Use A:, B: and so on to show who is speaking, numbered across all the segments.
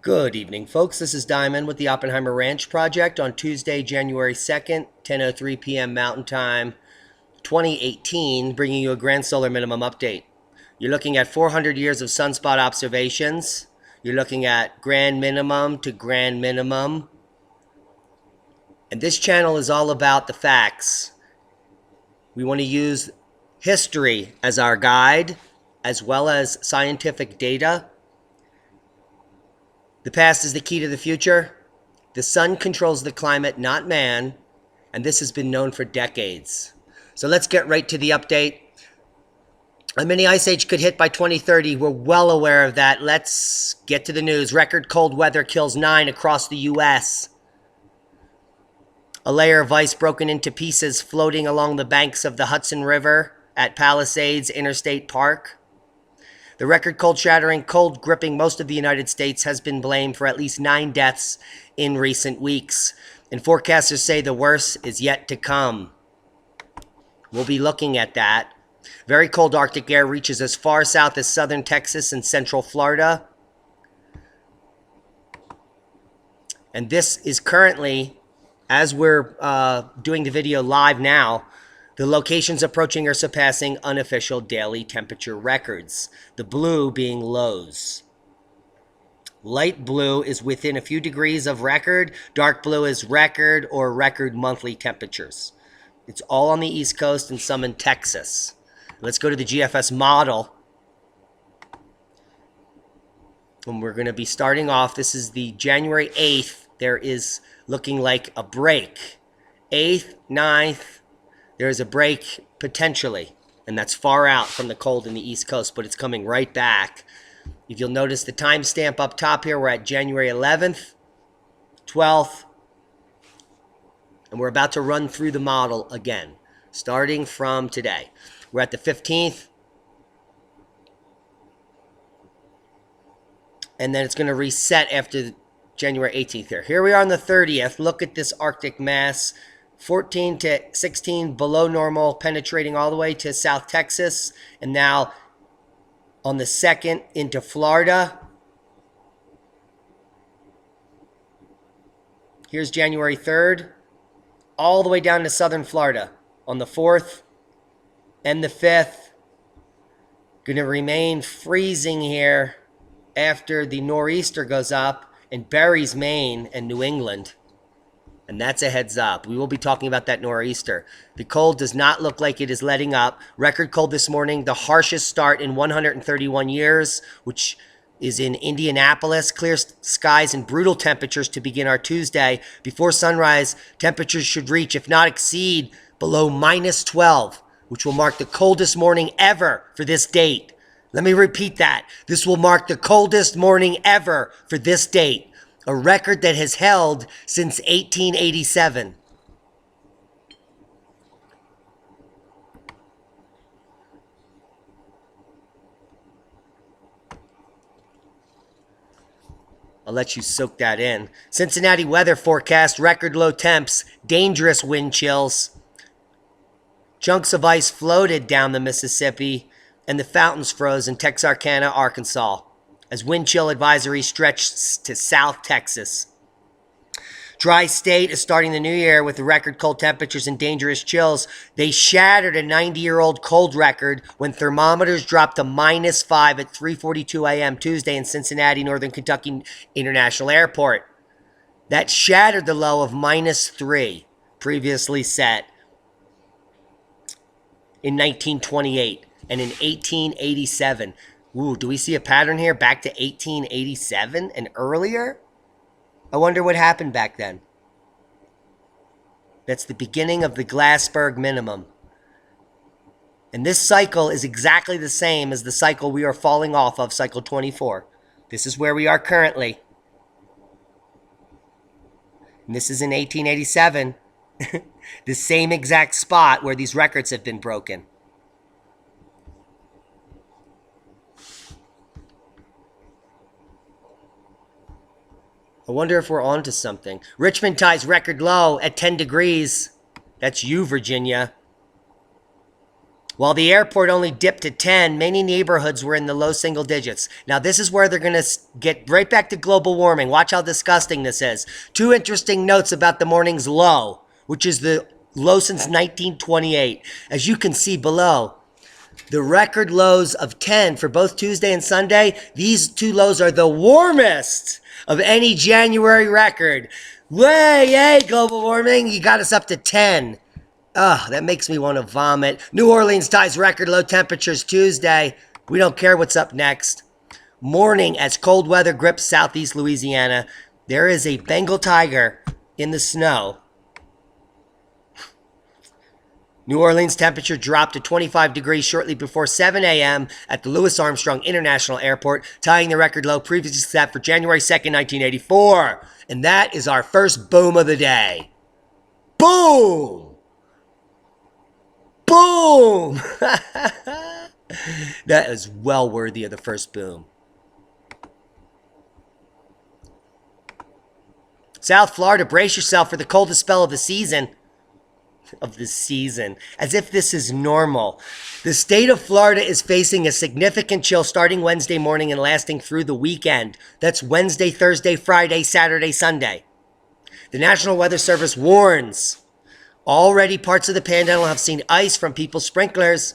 A: Good evening, folks. This is Diamond with the Oppenheimer Ranch Project on Tuesday, January 2nd, 10:03 p.m. Mountain Time, 2018, bringing you a grand solar minimum update. You're looking at 400 years of sunspot observations. You're looking at grand minimum to grand minimum. And this channel is all about the facts. We want to use history as our guide, as well as scientific data. The past is the key to the future. The sun controls the climate, not man, and this has been known for decades. So let's get right to the update. A mini ice age could hit by 2030. We're well aware of that. Let's get to the news. Record cold weather kills 9 across the U.S. A layer of ice broken into pieces floating along the banks of the Hudson River at Palisades Interstate Park. The record cold-shattering cold gripping most of the United States has been blamed for at least 9 deaths in recent weeks. And forecasters say the worst is yet to come. We'll be looking at that. Very cold Arctic air reaches as far south as southern Texas and central Florida. And this is currently, as we're doing the video live now, the locations approaching are surpassing unofficial daily temperature records, the blue being lows. Light blue is within a few degrees of record. Dark blue is record or record monthly temperatures. It's all on the East Coast and some in Texas. Let's go to the GFS model. And we're going to be starting off. This is the January 8th. There is looking like a break. 8th, 9th. There is a break potentially, and that's far out from the cold in the East Coast, but it's coming right back. If you'll notice the timestamp up top here, we're at January 11th, 12th, and we're about to run through the model again, starting from today. We're at the 15th, and then it's going to reset after January 18th here. Here we are on the 30th. Look at this Arctic mass. 14 to 16 below normal, penetrating all the way to South Texas, and now on the 2nd into Florida. Here's January 3rd, all the way down to southern Florida. On the 4th and the 5th, going to remain freezing here after the nor'easter goes up and buries Maine and New England. And that's a heads up. We will be talking about that nor'easter. The cold does not look like it is letting up. Record cold this morning, the harshest start in 131 years, which is in Indianapolis. Clear skies and brutal temperatures to begin our Tuesday. Before sunrise, temperatures should reach, if not exceed, below -12, which will mark the coldest morning ever for this date. Let me repeat that. This will mark the coldest morning ever for this date. A record that has held since 1887. I'll let you soak that in. Cincinnati weather forecast, record low temps, dangerous wind chills. Chunks of ice floated down the Mississippi, and the fountains froze in Texarkana, Arkansas, as wind chill advisory stretched to South Texas. Dry state is starting the new year with the record cold temperatures and dangerous chills. They shattered a 90-year-old cold record when thermometers dropped to -5 at 3:42 a.m. Tuesday in Cincinnati, Northern Kentucky International Airport. That shattered the low of -3 previously set in 1928 and in 1887. Ooh, do we see a pattern here back to 1887 and earlier? I wonder what happened back then. That's the beginning of the Glassberg minimum. And this cycle is exactly the same as the cycle we are falling off of, cycle 24. This is where we are currently. And this is in 1887. The same exact spot where these records have been broken. I wonder if we're on to something. Richmond ties record low at 10 degrees. That's you, Virginia. While the airport only dipped to 10, many neighborhoods were in the low single digits. Now, this is where they're going to get right back to global warming. Watch how disgusting this is. Two interesting notes about the morning's low, which is the low since 1928. As you can see below, the record lows of 10 for both Tuesday and Sunday. These two lows are the warmest of any January record. Yay, global warming. You got us up to 10. Ugh, that makes me want to vomit. New Orleans ties record low temperatures Tuesday. We don't care what's up next. Morning as cold weather grips southeast Louisiana. There is a Bengal tiger in the snow. New Orleans temperature dropped to 25 degrees shortly before 7 a.m. at the Louis Armstrong International Airport, tying the record low previously set for January 2nd, 1984. And that is our first boom of the day. Boom! Boom! That is well worthy of the first boom. South Florida, brace yourself for the coldest spell of the season. As if this is normal. The state of Florida is facing a significant chill starting Wednesday morning and lasting through the weekend. That's Wednesday, Thursday, Friday, Saturday, Sunday. The National Weather Service warns. Already parts of the Panhandle have seen ice from people's sprinklers.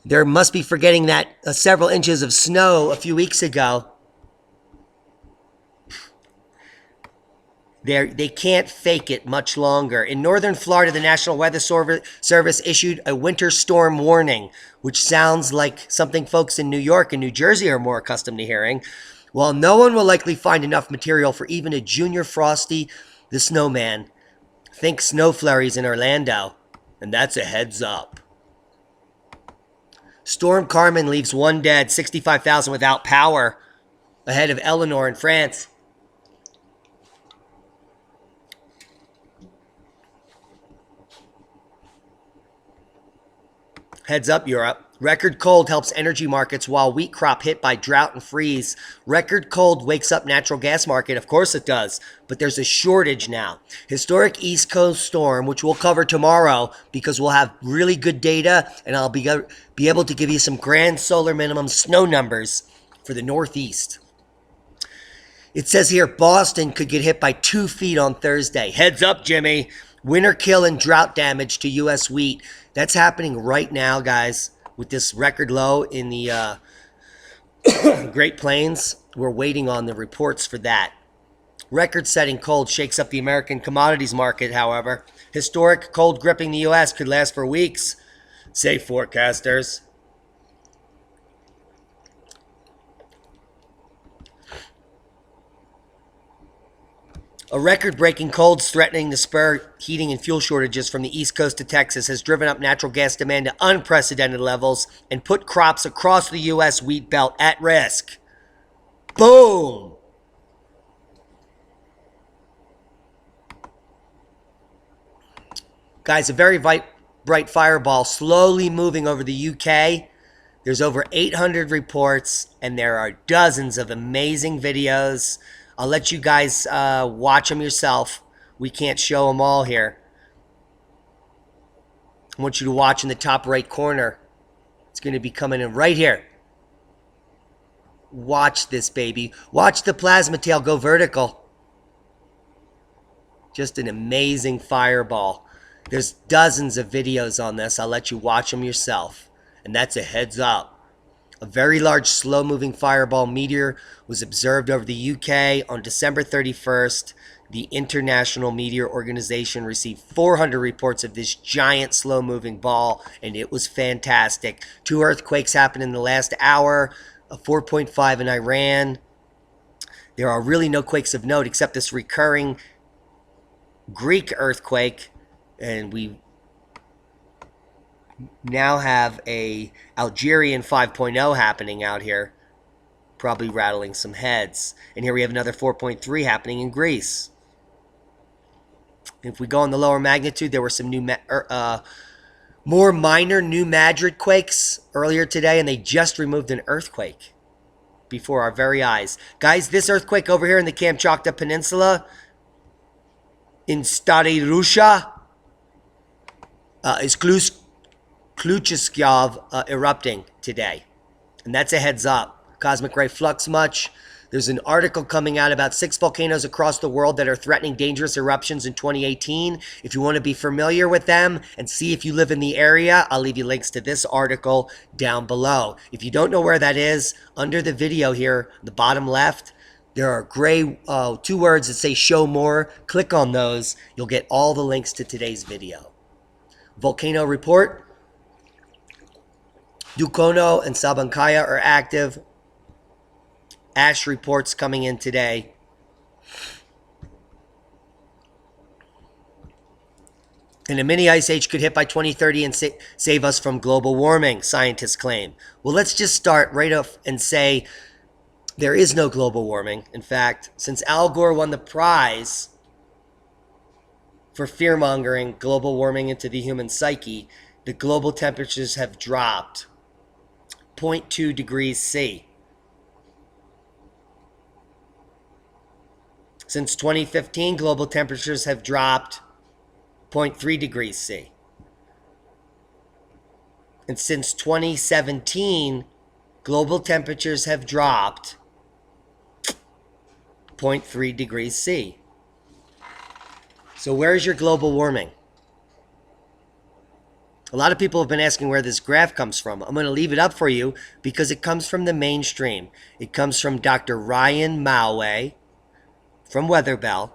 A: There must be forgetting that several inches of snow a few weeks ago. They can't fake it much longer. In northern Florida, the National Weather Service issued a winter storm warning, which sounds like something folks in New York and New Jersey are more accustomed to hearing. While no one will likely find enough material for even a junior Frosty the Snowman, think snow flurries in Orlando, and that's a heads up. Storm Carmen leaves one dead, 65,000 without power, ahead of Eleanor in France. Heads up, Europe. Record cold helps energy markets while wheat crop hit by drought and freeze. Record cold wakes up natural gas market. Of course it does. But there's a shortage now. Historic East Coast storm, which we'll cover tomorrow because we'll have really good data and I'll be able to give you some grand solar minimum snow numbers for the Northeast. It says here Boston could get hit by 2 feet on Thursday. Heads up, Jimmy. Winter kill and drought damage to U.S. wheat. That's happening right now, guys, with this record low in the Great Plains. We're waiting on the reports for that. Record-setting cold shakes up the American commodities market, however. Historic cold gripping the U.S. could last for weeks, say forecasters. A record-breaking cold threatening to spur heating and fuel shortages from the East Coast to Texas has driven up natural gas demand to unprecedented levels and put crops across the U.S. wheat belt at risk. Boom! Guys, a very bright fireball slowly moving over the UK. There's over 800 reports, and there are dozens of amazing videos. I'll let you guys watch them yourself. We can't show them all here. I want you to watch in the top right corner. It's going to be coming in right here. Watch this, baby. Watch the plasma tail go vertical. Just an amazing fireball. There's dozens of videos on this. I'll let you watch them yourself. And that's a heads up. A very large, slow-moving fireball meteor was observed over the UK on December 31st. The International Meteor Organization received 400 reports of this giant, slow-moving ball, and it was fantastic. 2 earthquakes happened in the last hour, a 4.5 in Iran. There are really no quakes of note except this recurring Greek earthquake, and we now have a Algerian 5.0 happening out here, probably rattling some heads. And here we have another 4.3 happening in Greece. If we go on the lower magnitude, there were some more minor New Madrid quakes earlier today, and they just removed an earthquake before our very eyes. Guys, this earthquake over here in the Kamchatka Peninsula in Stary Russia is Klucheskov erupting today. And that's a heads up. Cosmic ray flux much. There's an article coming out about 6 volcanoes across the world that are threatening dangerous eruptions in 2018. If you want to be familiar with them and see if you live in the area, I'll leave you links to this article down below. If you don't know where that is, under the video here, the bottom left, there are gray 2 words that say show more. Click on those. You'll get all the links to today's video. Volcano report. Dukono and Sabancaya are active. Ash reports coming in today. And a mini ice age could hit by 2030 and save us from global warming, scientists claim. Well, let's just start right off and say there is no global warming. In fact, since Al Gore won the prize for fear-mongering global warming into the human psyche, the global temperatures have dropped 0.2 degrees C. Since 2015, global temperatures have dropped 0.3 degrees C. And since 2017, global temperatures have dropped 0.3 degrees C. So where's your global warming? A lot of people have been asking where this graph comes from. I'm going to leave it up for you because it comes from the mainstream. It comes from Dr. Ryan Maue from Weatherbell.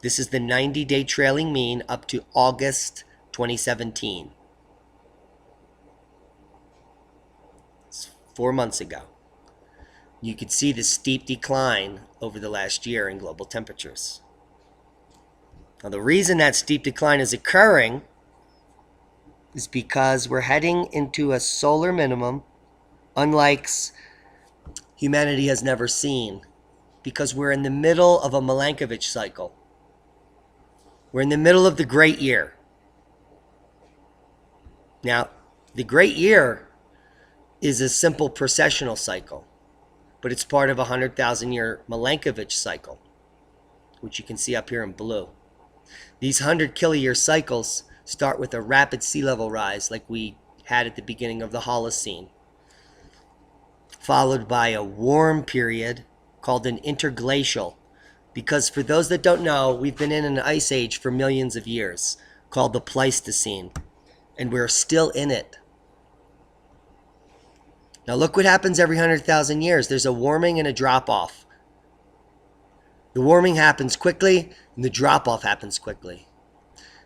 A: This is the 90-day trailing mean up to August 2017. It's 4 months ago. You could see the steep decline over the last year in global temperatures. Now, the reason that steep decline is occurring is because we're heading into a solar minimum unlike humanity has never seen, because we're in the middle of a Milankovitch cycle. We're in the middle of the Great Year. Now, the Great Year is a simple precessional cycle, but it's part of a 100,000-year Milankovitch cycle, which you can see up here in blue. These 100 kiloyear cycles start with a rapid sea level rise like we had at the beginning of the Holocene, followed by a warm period called an interglacial, because for those that don't know, we've been in an ice age for millions of years called the Pleistocene, and we're still in it. Now look what happens every 100,000 years. There's a warming and a drop-off. The warming happens quickly, and the drop-off happens quickly.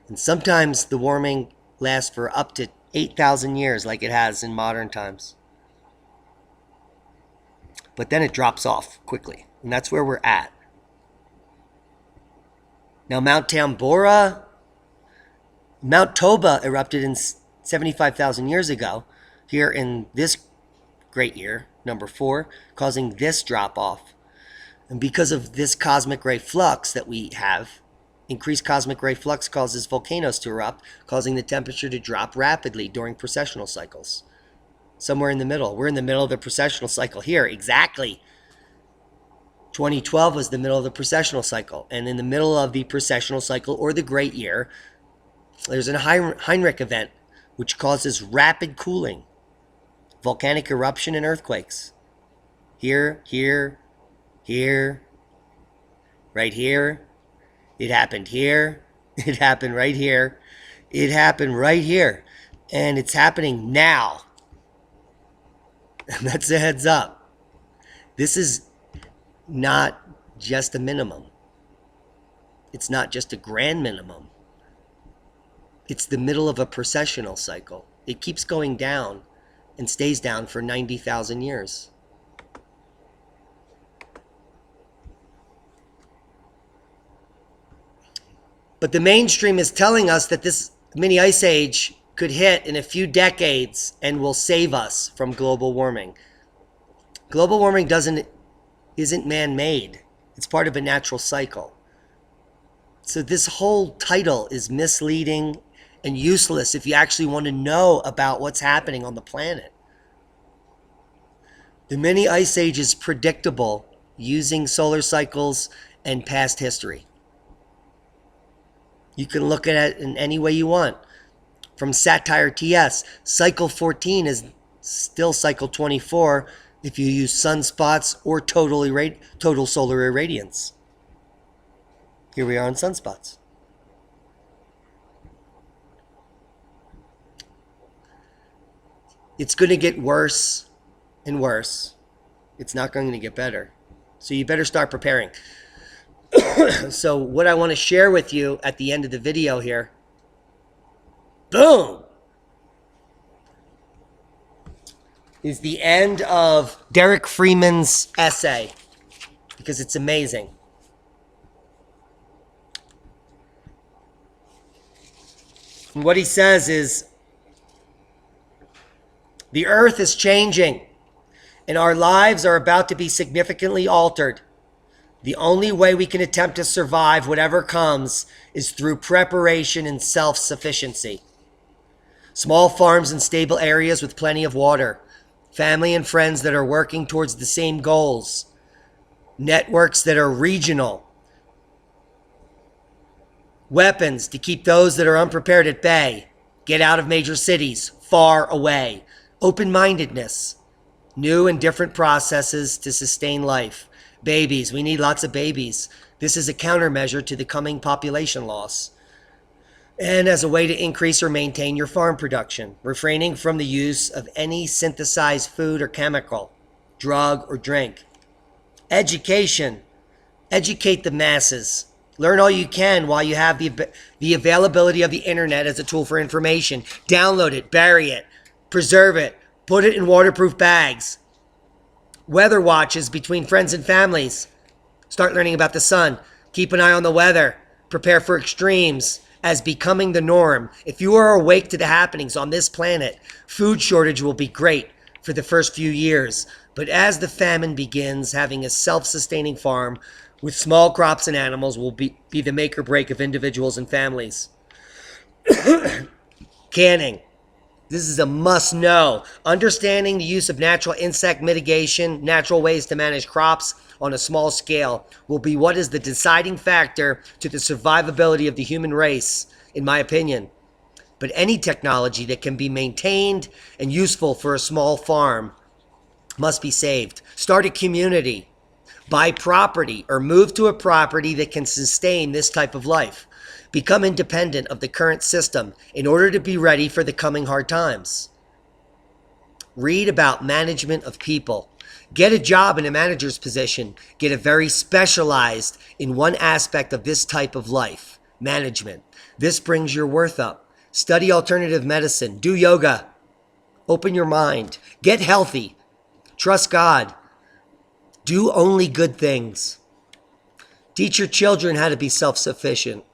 A: And sometimes the warming lasts for up to 8,000 years like it has in modern times. But then it drops off quickly, and that's where we're at. Now Mount Tambora, Mount Toba erupted in 75,000 years ago, here in this Great Year, number 4, causing this drop-off. And because of this cosmic ray flux that we have, increased cosmic ray flux causes volcanoes to erupt, causing the temperature to drop rapidly during precessional cycles. Somewhere in the middle. We're in the middle of the precessional cycle here, exactly. 2012 was the middle of the precessional cycle. And in the middle of the precessional cycle, or the Great Year, there's a Heinrich event, which causes rapid cooling, volcanic eruption, and earthquakes. Here, here, here, right here. It happened here. It happened right here. It happened right here. And it's happening now. And that's a heads up. This is not just a minimum. It's not just a grand minimum. It's the middle of a precessional cycle. It keeps going down and stays down for 90,000 years. But the mainstream is telling us that this mini ice age could hit in a few decades and will save us from global warming. Global warming isn't man-made. It's part of a natural cycle. So this whole title is misleading and useless if you actually want to know about what's happening on the planet. The mini ice age is predictable using solar cycles and past history. You can look at it in any way you want. from Satire TS. Cycle 14 is still cycle 24 if you use sunspots or total solar irradiance. Here we are on sunspots. It's going to get worse and worse. It's not going to get better. So you better start preparing. So what I want to share with you at the end of the video here, boom, is the end of Derek Freeman's essay, because it's amazing. And what he says is, the earth is changing, and our lives are about to be significantly altered. The only way we can attempt to survive whatever comes is through preparation and self-sufficiency. Small farms in stable areas with plenty of water, family and friends that are working towards the same goals, networks that are regional, weapons to keep those that are unprepared at bay, get out of major cities, far away, open-mindedness, new and different processes to sustain life. Babies, we need lots of babies. This is a countermeasure to the coming population loss. And as a way to increase or maintain your farm production, refraining from the use of any synthesized food or chemical, drug or drink. Education, educate the masses. Learn all you can while you have the availability of the internet as a tool for information. Download it, bury it, preserve it, put it in waterproof bags. Weather watches between friends and families. Start learning about the sun. Keep an eye on the weather. Prepare for extremes as becoming the norm. If you are awake to the happenings on this planet, food shortage will be great for the first few years. But as the famine begins, having a self-sustaining farm with small crops and animals will be the make or break of individuals and families. Canning. This is a must know. Understanding the use of natural insect mitigation, natural ways to manage crops on a small scale will be what is the deciding factor to the survivability of the human race, in my opinion. But any technology that can be maintained and useful for a small farm must be saved. Start a community. Buy property or move to a property that can sustain this type of life. Become independent of the current system in order to be ready for the coming hard times. Read about management of people. Get a job in a manager's position. Get a very specialized in one aspect of this type of life, management. This brings your worth up. Study alternative medicine. Do yoga. Open your mind. Get healthy. Trust God. Do only good things. Teach your children how to be self-sufficient.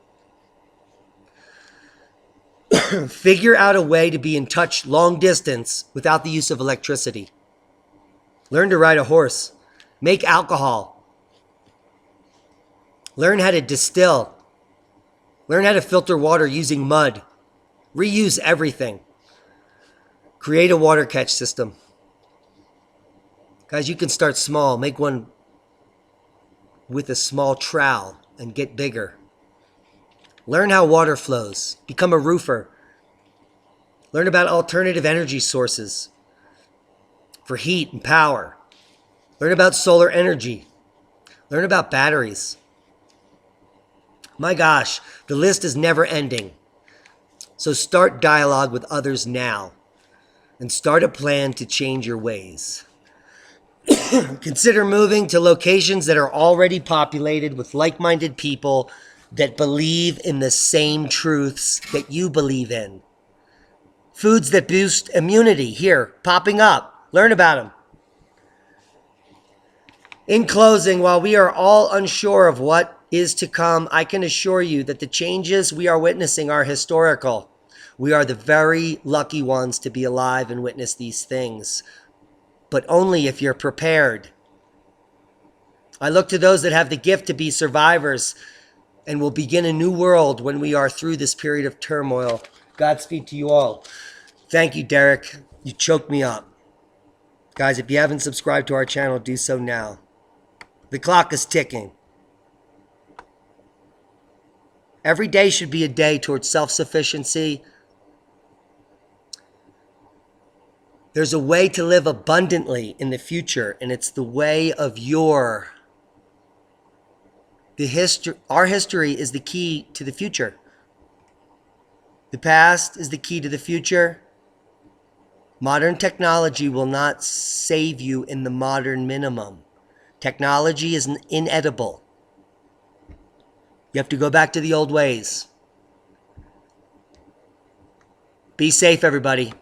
A: Figure out a way to be in touch long distance without the use of electricity. Learn to ride a horse. Make alcohol. Learn how to distill. Learn how to filter water using mud. Reuse everything. Create a water catch system. Guys, you can start small. Make one with a small trowel and get bigger. Learn how water flows. Become a roofer. Learn about alternative energy sources for heat and power. Learn about solar energy. Learn about batteries. My gosh, the list is never ending. So start dialogue with others now and start a plan to change your ways. Consider moving to locations that are already populated with like-minded people that believe in the same truths that you believe in. Foods that boost immunity, here, popping up. Learn about them. In closing, while we are all unsure of what is to come, I can assure you that the changes we are witnessing are historical. We are the very lucky ones to be alive and witness these things, but only if you're prepared. I look to those that have the gift to be survivors and will begin a new world when we are through this period of turmoil. Godspeed to you all. Thank you, Derek. You choked me up. Guys, if you haven't subscribed to our channel, do so now. The clock is ticking. Every day should be a day towards self-sufficiency There's a way to live abundantly in the future, and it's the way of our history is the key to the future. The past is the key to the future. Modern technology will not save you in the modern minimum. Technology is inedible. You have to go back to the old ways. Be safe, everybody.